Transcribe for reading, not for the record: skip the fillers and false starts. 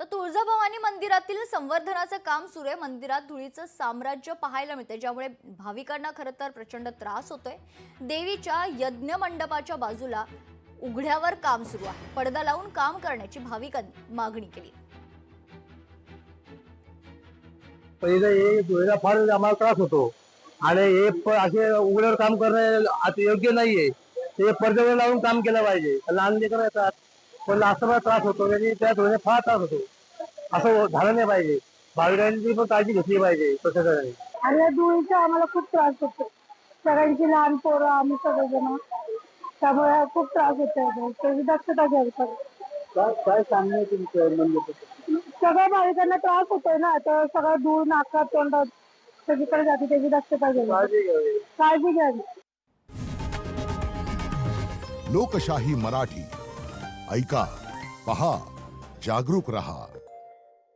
तर तुळजाभवानी मंदिरातील संवर्धनाचं काम सुरू आहे। मंदिरात धुळीचं साम्राज्य पाहायला मिळते, ज्यामुळे भाविकांना खरं तर प्रचंड त्रास होतोय। देवीच्या यज्ञ मंडपाच्या बाजूला उघड्यावर काम सुरू आहे। पडदा लावून काम करण्याची भाविकांनी मागणी केली। पहिलं हे धुळीला फार आम्हाला त्रास होतो आणि हे असे उघड्यावर काम करणं आता योग्य नाहीये। ते पडद्यावर लावून काम केलं पाहिजे। लहान लेकरं येतात पण असं मला त्रास होतो आणि त्या धुळीने फार त्रास होतो। असं झालं नाही पाहिजे। भाविकांची पण काळजी घेतली पाहिजे प्रशासनाने। आणि या धुळीचा आम्हाला खूप त्रास होतो। सगळ्यांची लहान पोरं आम्ही सगळेजण, त्यामुळे खूप त्रास होतो। त्याची दक्षता घ्यावी पाहिजे। काय सांगणं तुमचं म्हणजे सगळ्या भाविकांना त्रास होतोय ना, तर सगळं धूळ नाकात तोंडात सगळीकडे जाते, त्याची दक्षता घ्यावी, काळजी घ्यावी। लोकशाही मराठी ऐका, पहा, जागरूक रहा।